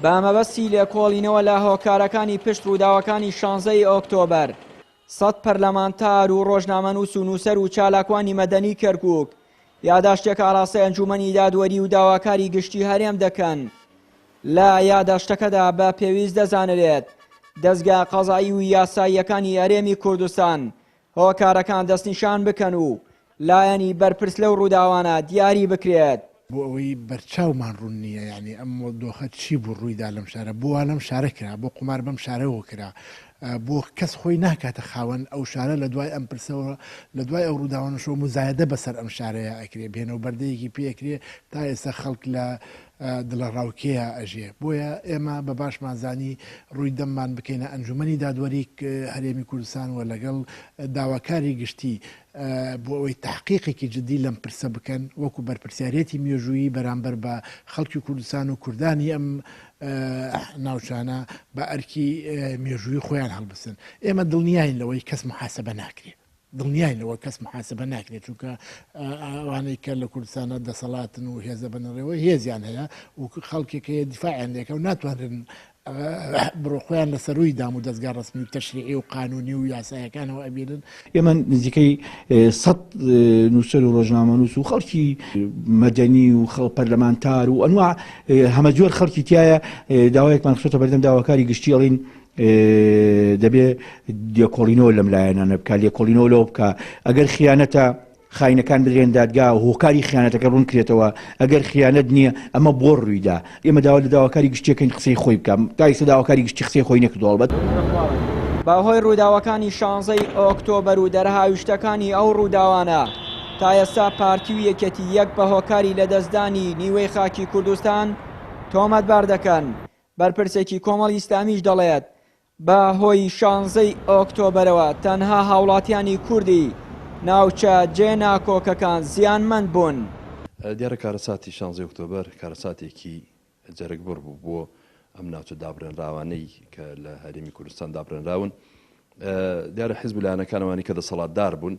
بە مەبەستی لێکۆڵینەوە لە هۆکارەکانی پشت ڕووداوەکانی 16 ئۆکتۆبەر 100 پەرلەمانتار و ڕۆژنامەنووس و نووسەر و چالاکوانی مەدەنی کەرکووک یاداشتێک ئاڕاستەی ئەنجومەنی دادوەری و داواکاری گشتی هەرێم دەکەن. لە یاداشتەکەدا بە پێویست دەزانرێت دەستگا قەزایی و یاساییەکانی هەرێمی کوردستان هۆکارەکان دەستنیشان بکەن و لایەنی بەرپرس لەو ڕووداوانە دیاری بکرێت. بۆ ئەوەی بەرچاومان ڕوون نییە، یعنی ئەم دۆخە چی بوو ڕوویدا لەم شارە، بۆ لەم شارە کرا، بۆ قومار بەم شارەوە کرا، بۆ کەس خۆی ناکاتە خاوەن ئەو شارە لە دوای ئەم پرسەوە لە دوای ئەو ڕووداوانەشەوە مزایدە بەسەر ئەم شارەیە ئەکرێ، بێنەوە بەردەیەکی پێکرێ تا ئێستا خەڵک لە دڵە ڕاوکەیە ئەژێ. بۆیە ئێمە بە باشمانزانی ڕووی دەممان بکەینە ئەنجومەنی دادوەری هەرێمی کوردستان و لەگەڵ داواکاری گشتی بۆ ئەوەی تحقیقێکی جدی لەم پرسە بکەن، وەکو بەرپرسیارەتی مێژوویی بەرامبەر بە خەڵکی کوردستان و کوردانی ئەم ناوچانە بە ئەرکی مێژووی خۆیان هەڵبسن. ئێمە دڵنیاین لەوەی کەس محاسبە ناکرێت، دڵنیاین لەوە کەس محاسبە ناکرێت، چونکە ئەوانەی کە لە کوردستانە دەسەڵاتن و هێزە بنەڕێەوە هێزیان هەیە و خەڵکێکە دیفاعیان لێکە و ناتوانن بڕۆخۆیان لەسەروی دام و دەستگا ڕسمی و تەشریعی و قانونی و یاسایەکانەوە ئەبینن. ئێمە نزیکەی 100 نووسەر و ڕۆژنامەنووس و خەڵکی مەدەنی و پەرلەمانتار و ئەنواع هەمە جۆر خەڵکی تایە داوایەکمان خستۆتە بەردەم داواکاری گشتی ئەڵین دەبێ لێکۆڵینەوە لەم لایەنانە بکە، لێکۆڵینەوە لەوە بکە ئەگەر خیانەتە خاینەکان بدرێن دادگا و هۆکاری خیانەتەکە ڕوون کرێتەوە، ئەگەر خیانەت نییە ئەمە بۆ ڕوویدا. ئێمە داوا لە داواکاری گشتیەکەین قسەی خۆی بکەم تا ئێستا داواکاری گشتی قسەی خۆی نەکردووە. ئەڵبەت بەهۆی ڕووداوەکانی 16 ئۆکتۆبەر و دەرهاویشتەکانی ئەو ڕووداوانە تا ئێستا پارتی و یەکێتی یەک بە هۆکاری لەدەستدانی نیوەی خاکی کوردستان تۆمەتبار دەکەن. بەرپرسێکی کۆمەڵی ئیسلامیش دەڵێت بە هۆی 16 ئۆکتۆبەرەوە تەنها هاوڵاتیانی کوردی ناوچە جێناکۆکەکان زیانمەند بوون. دیارە کارەساتی 16 ئۆکتۆبەر کارەساتێکی جەرگبڕ بوو بۆ ئەم ناوچە دابرێنراوانەی کە لە هەرێمی کوردستان دابرێنراون. دیارە حیزبلایەنەکانەوانی کە دەسەڵاتدار بوون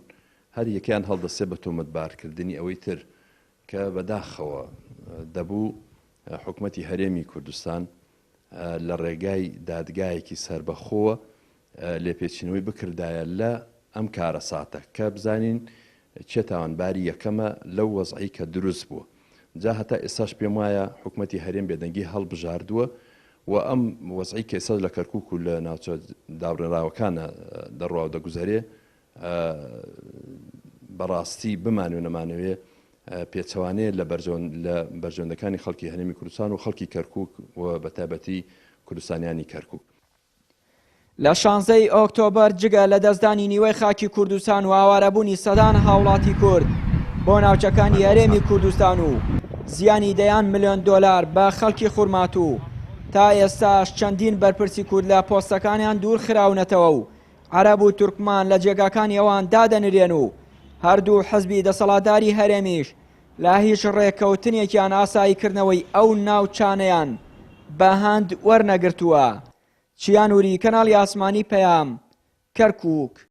هەر یەکیان هەڵدەستێ بە تۆمەتبارکردنی ئەوەی تر کە بەداخەوە دەبوو حکومەتی هەرێمی کوردستان لە ڕێگای دادگایەکی سربەخۆوە لێپێچینەوەی بکردایە لە ئەم کارەساتە کە بزانین چێ تاوانباری یەکەمە لەو وەزعی کە دروست بووە. جا هەتا ئێستاش پێم وایە حکومەتی هەرێم بێدەنگی هەڵبژاردووە و ئەم وەزعی کە ئێستا لە کەرکووک و لە ناوچە دابرێنراوەکانە دەڕوا و دەگوزارێ بەڕاستی بمانوێ نەمانەوێ پێچەوانەیە لە بەرژەوەندەکانی خەڵکی هەرێمی کوردستان و خەڵکی کەرکووک و بەتایبەتی کوردستانیانی کەرکووک. لە 16 ئۆکتۆبەر جگە لە دەستدانی نیوەی خاکی کوردستان و ئاوارەبوونی سەدان هاوڵاتی کورد بۆ ناوچەکانی هەرێمی کوردستان و زیانی دەیان ملیۆن دۆلار بە خەڵکی خورماتوو تا ئێستاش چەندین بەرپرسی کورد لە پۆستەکانیان دوور خراونەتەوە و عەرەب و تورکمان لە جێگاکانی ئەوان دادەنرێن و هەردوو حزبی دەسەڵاتداری هەرێمیش لە هیچ ڕێککەوتنێکیان ئاساییکردنەوەی ئەو ناوچانەیان بە هەند وەرنەگرتووە. چیانوری کەناڵی ئاسمانی پەیام، کەرکووک.